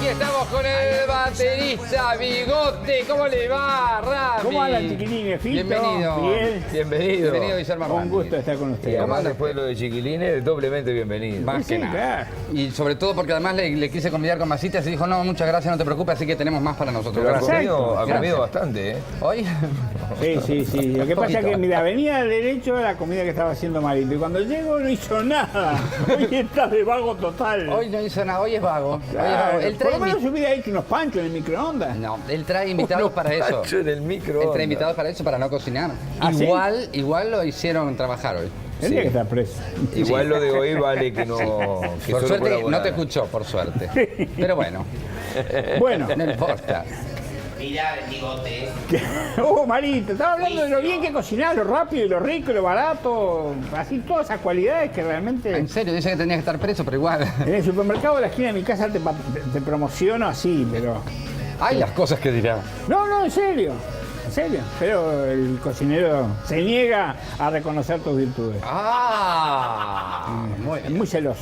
aquí estamos con el baterista Bigote. ¿Cómo le va, Rami? ¿Cómo andan, chiquilines? ¿Fito? Bienvenido. Bien. Bienvenido, Guillermo Un Rami. gusto estar con Y ustedes. además después de lo de chiquilines, doblemente bienvenido. Más que Sí, nada. claro. Y sobre todo porque además le quise convidar con masitas y dijo, no, muchas gracias, no te preocupes, así que tenemos más para nosotros. Pero ha Exacto. comido Gracias. bastante, ¿eh? ¿Hoy? Sí. Lo que pasa es Poquito. que, mira, venía derecho a la comida que estaba haciendo Marito y cuando llego no hizo nada. Hoy está de vago total. Hoy no hizo nada, hoy es vago. Hoy es Claro, vago. Él por trae lo menos hubiera hecho unos panchos en el microondas. No, él trae invitados para eso. Pancho en el Él micro. trae invitados para eso, para no cocinar. ¿Ah, sí? Igual lo hicieron trabajar hoy. Tendría que estar preso. Igual lo de hoy vale que no. Que Por solo suerte no colaborar. te escuchó, por suerte. Pero bueno, Bueno, no importa. Mirá el bigote. Marito, estaba hablando de lo bien que cocinás, lo rápido y lo rico y lo barato. Así todas esas cualidades que realmente... En serio, dice que tenía que estar preso, pero igual. En el supermercado de la esquina de mi casa te promociono así, pero... Hay las cosas que dirá. No, en serio. En serio. Pero el cocinero se niega a reconocer tus virtudes. Muy Es bien. muy celoso.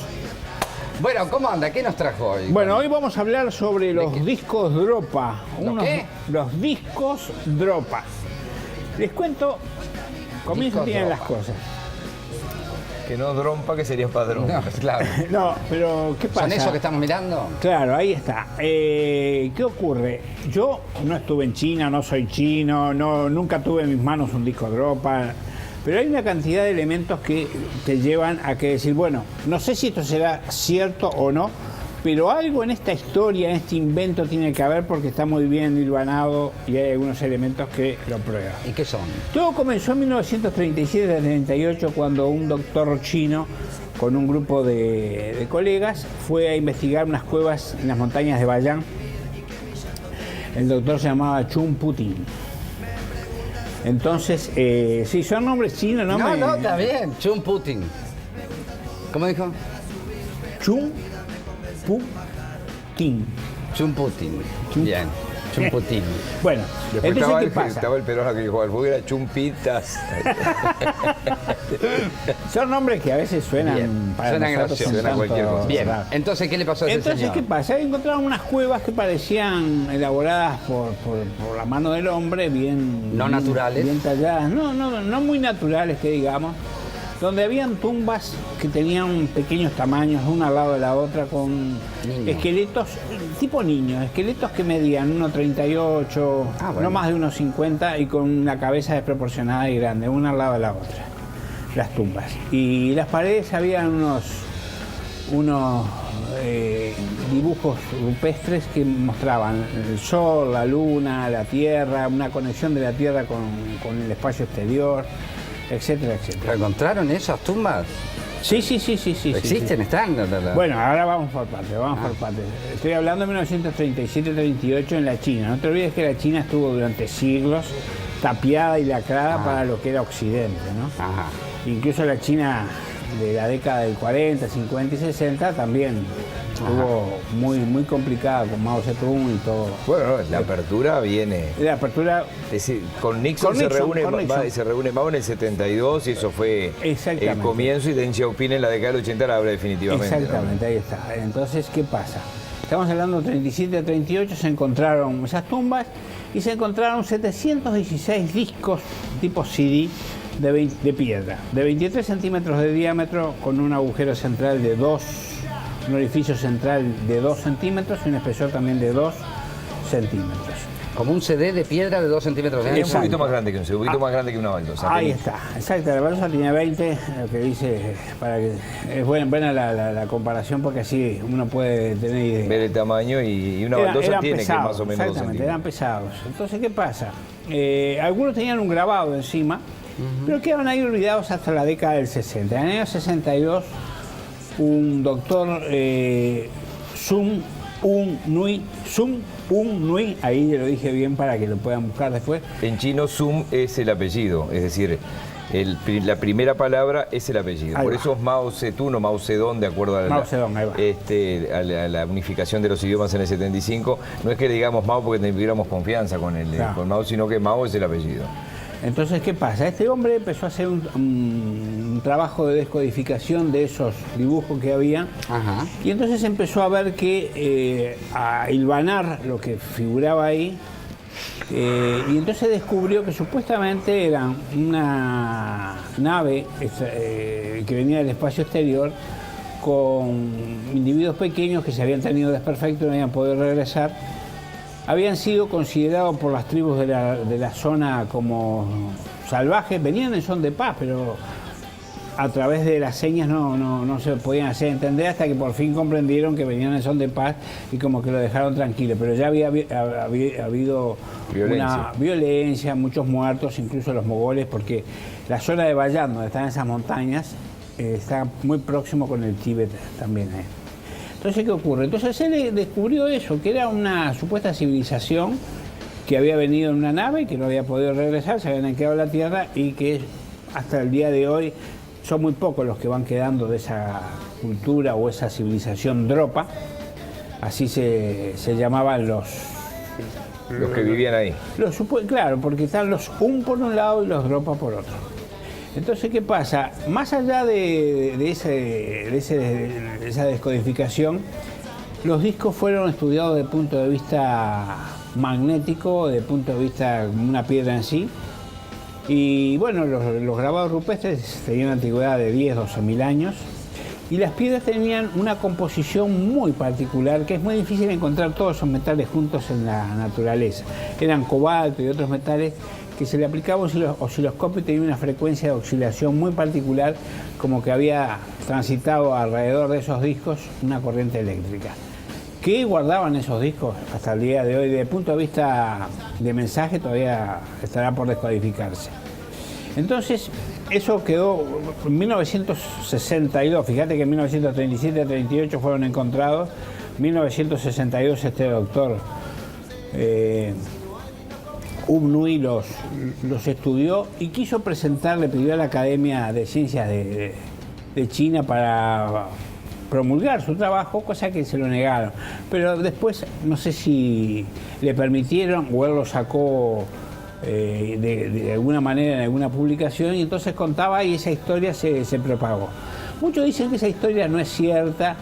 Bueno, ¿cómo anda? ¿Qué nos trajo hoy? Bueno, hoy vamos a hablar sobre los discos Dropa. ¿Lo qué? Los discos Dropa. Les cuento, comienzo Discos bien las Dropa. cosas. Que no drompa, que sería padrón. No, claro. No, pero ¿qué pasa? ¿Son esos que estamos mirando? Claro, ahí está. ¿Qué ocurre? Yo no estuve en China, no soy chino, nunca tuve en mis manos un disco Dropa, pero hay una cantidad de elementos que te llevan a que decir, bueno, no sé si esto será cierto o no, pero algo en esta historia, en este invento tiene que haber porque está muy bien hilvanado y hay algunos elementos que lo prueban. ¿Y qué son? Todo comenzó en 1937-38 cuando un doctor chino con un grupo de colegas fue a investigar unas cuevas en las montañas de Bayan. El doctor se llamaba Chun Putin. Entonces, sí, son nombres chinos, ¿no? No, está bien. Chun Putin. ¿Cómo dijo? Chun Putin. Chun Putin. Bien. Chun Putin. Bueno, Después entonces, ¿qué pasa? estaba el peruano que dijo, al fútbol era chumpitas. Son nombres que a veces suenan Bien, para suenan nosotros graciosos. un Suena cualquier tanto cosa. Bien. raros. Entonces, ¿qué le pasó a ese Entonces, señor? ¿qué pasa? Encontraron unas cuevas que parecían elaboradas por la mano del hombre, bien... No bien- naturales. Bien talladas, no muy naturales, que digamos, donde habían tumbas que tenían pequeños tamaños, una al lado de la otra, con Niños. esqueletos, tipo niños, esqueletos que medían 1,38, Ah, bueno. no más de 1,50 y con una cabeza desproporcionada y grande, una al lado de la otra, las tumbas. Y las paredes habían unos dibujos rupestres que mostraban el sol, la luna, la tierra, una conexión de la tierra con el espacio exterior, etcétera, etcétera. ¿Encontraron esas tumbas? Sí. ¿Existen? ¿Están? Bueno, ahora vamos por partes, Estoy hablando de 1937-38 en la China. No te olvides que la China estuvo durante siglos tapiada y lacrada para lo que era Occidente, ¿no? Ajá. Incluso la China de la década del 40, 50 y 60 también estuvo muy complicada con Mao Zedong y todo. Bueno, la apertura viene. La apertura, Es decir, con Nixon, Con Nixon, se con Nixon. reúne Mao en el 72 y eso fue Exactamente. el comienzo, y Deng Xiaoping en la década del 80 la abre definitivamente. ¿no? exactamente, ahí está. Entonces, ¿qué pasa? Estamos hablando de 37 a 38, se encontraron esas tumbas y se encontraron 716 discos tipo CD de piedra, de 23 centímetros de diámetro, con un agujero central de 2, un orificio central de 2 centímetros y un espesor también de 2 centímetros. Como un CD de piedra de 2 centímetros de Es ancho. un poquito más grande que un poquito más grande que una baldosa. Ahí está, exacto, la baldosa tenía 20, lo que dice, para que es buena la comparación porque así uno puede tener idea. Ver el tamaño y una baldosa Eran tiene pesados, que más o menos 2 exactamente, eran centímetros. pesados. Entonces, ¿qué pasa? Algunos tenían un grabado encima, pero quedaban ahí olvidados hasta la década del 60. En el año 62, un doctor Sun Un Nui, ahí lo dije bien para que lo puedan buscar después. En chino, Sum es el apellido, es decir, la primera palabra es el apellido. Ahí Por va. eso es Mao Zedong o Mao Zedong, de acuerdo a Mao Zedong, ahí va. a la unificación de los idiomas en el 75. No es que le digamos Mao porque tuviéramos confianza con Claro. con Mao, sino que Mao es el apellido. Entonces, ¿qué pasa? Este hombre empezó a hacer un trabajo de descodificación de esos dibujos que había. Ajá. Y entonces empezó a ver que, a hilvanar lo que figuraba ahí, y entonces descubrió que supuestamente era una nave que venía del espacio exterior con individuos pequeños que se habían tenido desperfecto y no habían podido regresar. Habían sido considerados por las tribus de la zona como salvajes, venían en son de paz, pero a través de las señas no se podían hacer entender hasta que por fin comprendieron que venían en son de paz y como que lo dejaron tranquilo. Pero ya había habido una violencia, muchos muertos, incluso los mogoles, porque la zona de Bayan, donde están esas montañas, está muy próximo con el Tíbet también. Entonces, ¿qué ocurre? Entonces él descubrió eso, que era una supuesta civilización que había venido en una nave, que no había podido regresar, se habían quedado en la Tierra y que hasta el día de hoy son muy pocos los que van quedando de esa cultura o esa civilización Dropa, así se llamaban los que vivían ahí. Claro, porque están los por un lado y los Dropa por otro. Entonces, ¿qué pasa? Más allá de esa descodificación, los discos fueron estudiados desde el punto de vista magnético, desde el punto de vista de una piedra en sí. Y bueno, los grabados rupestres tenían una antigüedad de 10, 12.000 años. Y las piedras tenían una composición muy particular, que es muy difícil encontrar todos esos metales juntos en la naturaleza. Eran cobalto y otros metales que se le aplicaba un osciloscopio y tenía una frecuencia de oscilación muy particular, como que había transitado alrededor de esos discos una corriente eléctrica. ¿Qué guardaban esos discos hasta el día de hoy? Desde el punto de vista de mensaje todavía estará por descodificarse. Entonces, eso quedó en 1962, fíjate que en 1937-38 fueron encontrados, en 1962 este doctor Nui los estudió y quiso presentar, le pidió a la Academia de Ciencias de China para promulgar su trabajo, cosa que se lo negaron. Pero después, no sé si le permitieron o él lo sacó de alguna manera en alguna publicación y entonces contaba y esa historia se propagó. Muchos dicen que esa historia no es cierta,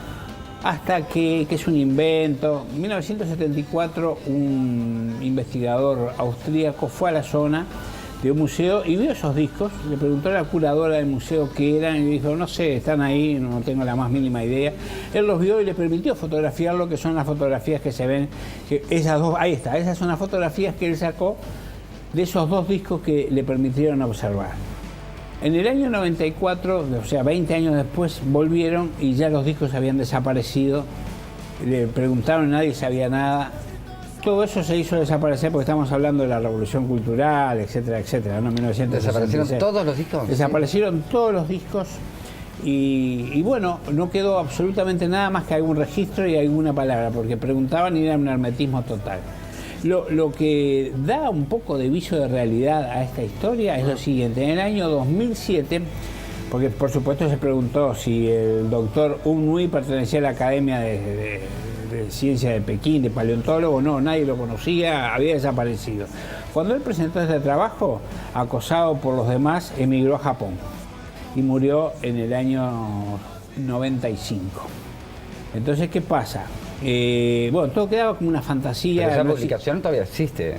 hasta que es un invento. En 1974 un investigador austríaco fue a la zona de un museo y vio esos discos, le preguntó a la curadora del museo qué eran y dijo, no sé, están ahí, no tengo la más mínima idea. Él los vio y le permitió fotografiarlo, que son las fotografías que se ven, que esas dos, ahí está, esas son las fotografías que él sacó de esos dos discos que le permitieron observar. En el año 94, o sea, 20 años después, volvieron y ya los discos habían desaparecido. Le preguntaron, nadie sabía nada. Todo eso se hizo desaparecer porque estamos hablando de la revolución cultural, etcétera, etcétera, ¿no? 1966. ¿Desaparecieron todos los discos? Desaparecieron todos los discos y bueno, no quedó absolutamente nada más que algún registro y alguna palabra, porque preguntaban y era un hermetismo total. Lo que da un poco de viso de realidad a esta historia es lo siguiente. En el año 2007, porque por supuesto se preguntó si el doctor Nui pertenecía a la Academia de Ciencia de Pekín, de paleontólogo, no, nadie lo conocía, había desaparecido. Cuando él presentó este trabajo, acosado por los demás, emigró a Japón y murió en el año 95. Entonces, ¿qué pasa? Bueno, todo quedaba como una fantasía. Pero esa publicación todavía existe.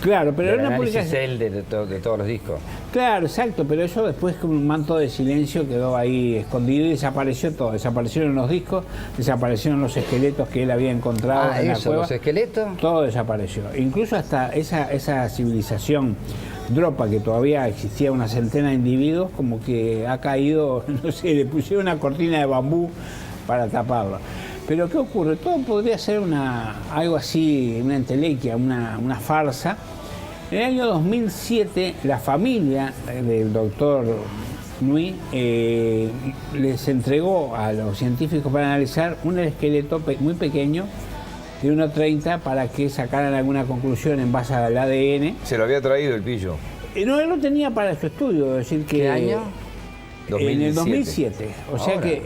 Claro, pero era una publicación de todos los discos. Claro, exacto, pero eso después con un manto de silencio quedó ahí escondido y desapareció todo. Desaparecieron los discos, desaparecieron los esqueletos que él había encontrado en la cueva. ¿Los esqueletos? Todo desapareció. Incluso hasta esa civilización Dropa, que todavía existía una centena de individuos, como que ha caído, no sé, le pusieron una cortina de bambú para taparlo. Pero ¿qué ocurre? Todo podría ser algo así, una entelequia, una farsa. En el año 2007, la familia del doctor Nui les entregó a los científicos para analizar un esqueleto muy pequeño de 1,30 para que sacaran alguna conclusión en base al ADN. Se lo había traído el pillo. No, él lo tenía para su estudio, es decir que... ¿Qué año? 2007. En el 2007. O sea que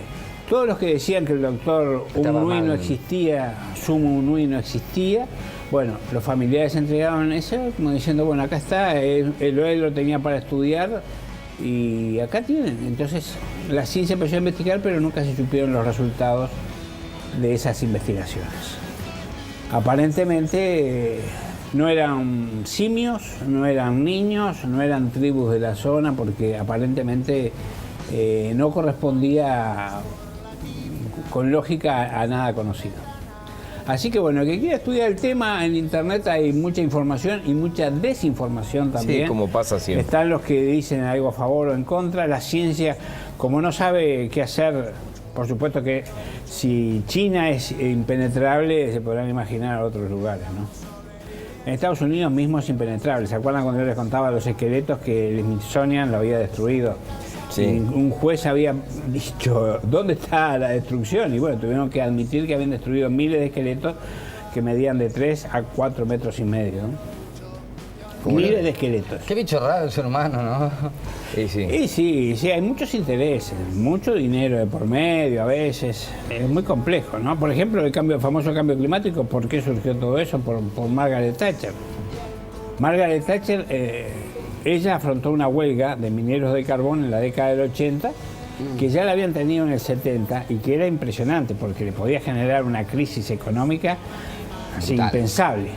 todos los que decían que el doctor Nui no existía, Sumu Nui no existía, bueno, los familiares entregaron eso como diciendo, bueno, acá está, él lo tenía para estudiar Y acá tienen. Entonces, la ciencia empezó a investigar, pero nunca se supieron los resultados de esas investigaciones. Aparentemente no eran simios, no eran niños, no eran tribus de la zona, porque aparentemente no correspondía con lógica a nada conocido. Así que bueno, el que quiera estudiar el tema, en internet hay mucha información y mucha desinformación también. Sí, como pasa siempre. Están los que dicen algo a favor o en contra. La ciencia, como no sabe qué hacer, por supuesto que si China es impenetrable, se podrán imaginar otros lugares, ¿no? En Estados Unidos mismo es impenetrable. ¿Se acuerdan cuando yo les contaba los esqueletos que el Smithsonian lo había destruido? Sí. Y un juez había dicho, ¿dónde está la destrucción? Y bueno, tuvieron que admitir que habían destruido miles de esqueletos que medían de 3 a 4 metros y medio, ¿no? Miles de esqueletos. Qué bicho raro el ser humano, ¿no? Y sí, hay muchos intereses, mucho dinero de por medio a veces, es muy complejo, ¿no? Por ejemplo, el famoso cambio climático, ¿por qué surgió todo eso? Por Margaret Thatcher. Margaret Thatcher, ella afrontó una huelga de mineros de carbón en la década del 80, que ya la habían tenido en el 70 y que era impresionante porque le podía generar una crisis económica así, impensable.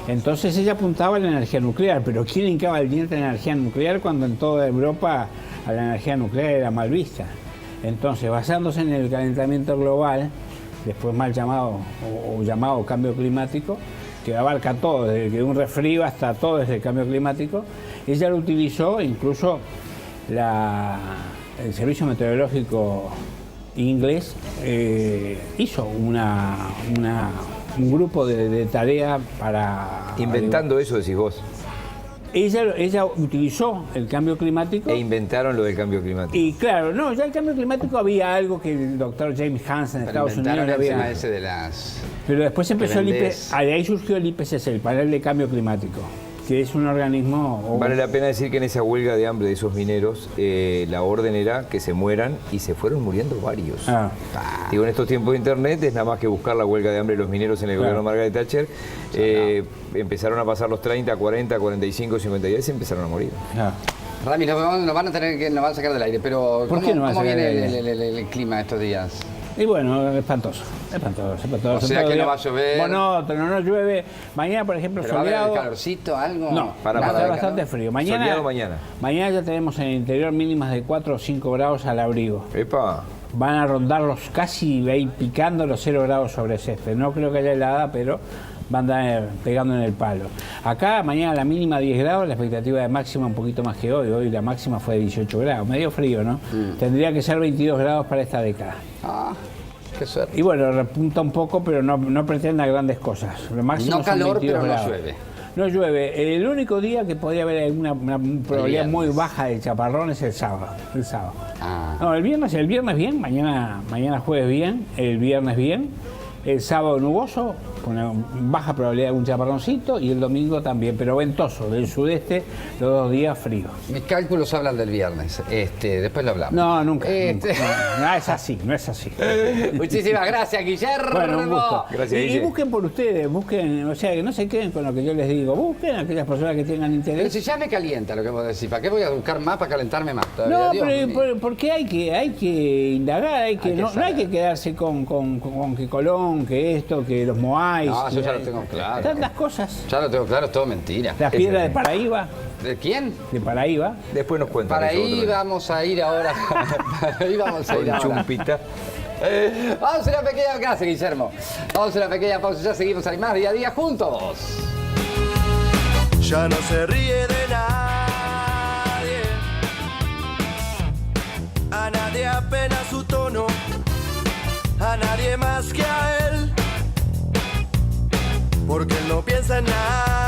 Entonces ella apuntaba a la energía nuclear, pero ¿quién hincaba el diente en la energía nuclear cuando en toda Europa la energía nuclear era mal vista? Entonces, basándose en el calentamiento global, después mal llamado o llamado cambio climático, que abarca todo, desde un resfrío hasta todo desde el cambio climático, ella lo utilizó, incluso el Servicio Meteorológico inglés hizo un grupo de tarea para... Inventando eso, decís vos. Ella utilizó el cambio climático. E inventaron lo del cambio climático. Y claro, no, ya el cambio climático había algo que el doctor James Hansen en Estados Unidos había... ese de las... Pero después empezó el Tremendez. de ahí surgió el IPCC, el panel de cambio climático, que es un organismo... Vale la pena decir que en esa huelga de hambre de esos mineros, la orden era que se mueran y se fueron muriendo varios. Digo, en estos tiempos de internet es nada más que buscar la huelga de hambre de los mineros en el gobierno de Margaret Thatcher. Empezaron a pasar los 30, 40, 45, 50 días y se empezaron a morir. Rami, nos van a sacar del aire, pero ¿Por qué no van a ¿cómo sacar viene del aire? el clima estos días? Y bueno, espantoso. O sea que no va a llover. Monótono, no llueve. Mañana, por ejemplo, ¿Pero va a haber soleado. calorcito, algo? No, va a estar bastante frío. Soleado Mañana. mañana. Mañana ya tenemos en el interior mínimas de 4 o 5 grados al abrigo. Epa. Van a rondar casi picando los 0 grados sobre césped. No creo que haya helada, pero van a andar pegando en el palo. Acá mañana la mínima 10 grados, la expectativa de máxima un poquito más que hoy. Hoy la máxima fue de 18 grados, medio frío, ¿no? Tendría que ser 22 grados para esta década. Qué suerte. Y bueno, repunta un poco, pero no pretenda grandes cosas. Lo máximo No son calor, 22 pero grados. no llueve. No llueve. El único día que podría haber alguna probabilidad muy baja de chaparrón es el sábado. No, el viernes bien, mañana jueves bien, el viernes bien, el sábado nuboso, con una baja probabilidad de un chaparroncito, y el domingo también, pero ventoso, del sudeste, los 2 días frío. Mis cálculos hablan del viernes, después lo hablamos. No, nunca. No es así. Muchísimas gracias, Guillermo. Bueno, un gusto. Gracias, y Guille. busquen por ustedes, o sea, que no se queden con lo que yo les digo, busquen a aquellas personas que tengan Pero interés. si ya me calienta lo que vos decís, ¿para qué voy a buscar más para calentarme más todavía? No, Dios mío. pero porque hay que indagar, no hay saber. que quedarse con que Colón, que esto, que los Moais. No, eso ya lo tengo claro. Tantas cosas. Ya lo tengo claro, es todo mentira. Las piedras de Paraíba, ¿De quién? Después nos cuentan. Para eso ahí otro día. vamos a ir ahora. Para ahí vamos a ir Con ahora. chumpita. Vamos a una pequeña... Gracias, Guillermo. Vamos a una pequeña pausa, ya seguimos ahí más día a día juntos. Ya no se ríe de nadie, a nadie apenas su tono, a nadie más que a él, porque él no piensa en nada.